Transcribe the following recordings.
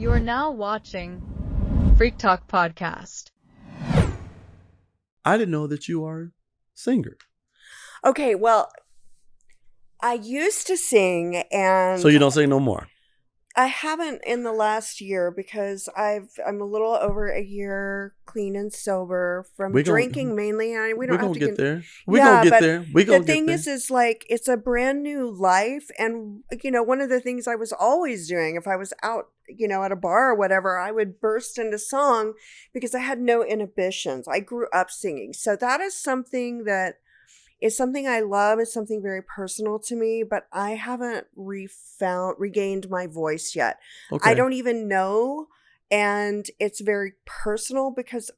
You are now watching Freak Talk Podcast. I didn't know that you are a singer. Okay, well, I used to sing, and So you don't sing no more? I haven't in the last year because I'm a little over a year clean and sober from drinking mainly. And we don't have to get there. We gonna get there. The thing is like it's a brand new life, and one of the things I was always doing if I was out, at a bar or whatever, I would burst into song because I had no inhibitions. I grew up singing, so that is something that. It's something I love. It's something very personal to me, but I haven't regained my voice yet. Okay. I don't even know. And it's very personal because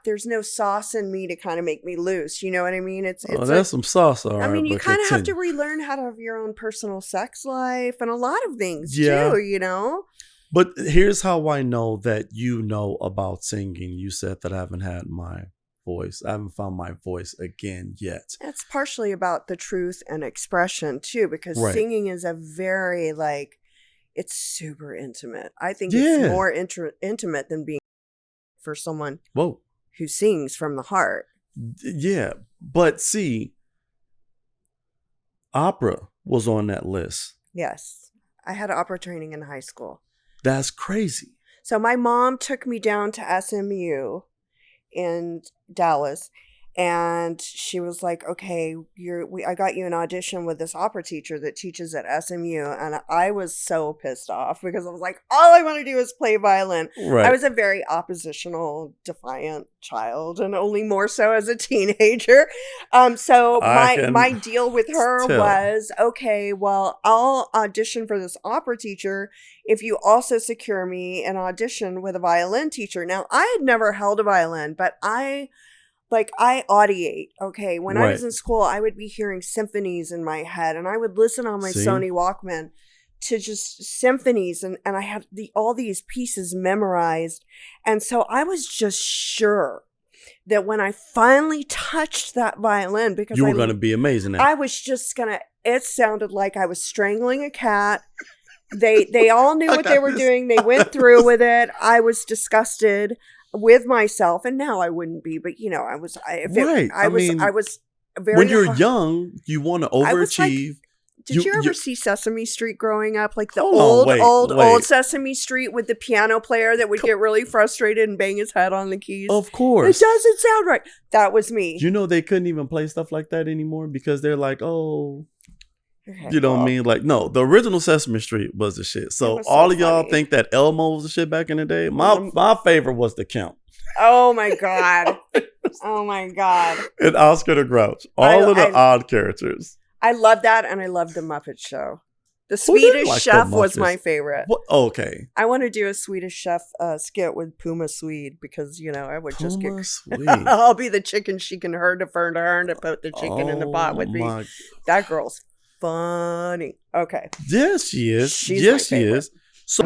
there's no sauce in me to kind of make me loose. You know what I mean? It's that's some sauce. All right, I mean, you kind of have to relearn how to have your own personal sex life and a lot of things too, But here's how I know that you know about singing. You said that I haven't had my voice. I haven't found my voice again yet. It's partially about the truth and expression too, because singing is a very it's super intimate. I think it's more intimate than being for someone who sings from the heart. Yeah, but see, opera was on that list. Yes, I had opera training in high school. That's crazy. So my mom took me down to SMU in Dallas, and she was like, okay, I got you an audition with this opera teacher that teaches at SMU. And I was so pissed off because I was like, all I want to do is play violin. Right. I was a very oppositional, defiant child, and only more so as a teenager. So my deal with her was, okay, well, I'll audition for this opera teacher if you also secure me an audition with a violin teacher. Now, I had never held a violin, but I audiate, okay? When I was in school, I would be hearing symphonies in my head, and I would listen on my Sony Walkman to just symphonies, and I had all these pieces memorized. And so I was just sure that when I finally touched that violin, because you were going to be amazing at it. I was just going to, it sounded like I was strangling a cat. They all knew what they were doing. They went through with it. I was disgusted with myself, and now I wouldn't be, but I was. I was very. When you're young, you want to overachieve. Did you ever see Sesame Street growing up? Like the old Sesame Street with the piano player that would get really frustrated and bang his head on the keys. Of course, it doesn't sound right. That was me. They couldn't even play stuff like that anymore because they're like, oh. Okay, what I mean? Like, no, the original Sesame Street was the shit. So all of y'all think that Elmo was the shit back in the day? My favorite was the Count. Oh my God. Oh my God. And Oscar the Grouch. All of the odd characters. I love that, and I love the Muppet Show. The Swedish Chef was my favorite. What? Okay. I want to do a Swedish Chef skit with Puma Swede because, I would just get... Swede. I'll be the chicken she can herd to put the chicken in the pot with me. That girl's funny. Okay. Yes, she is. She's my favorite. So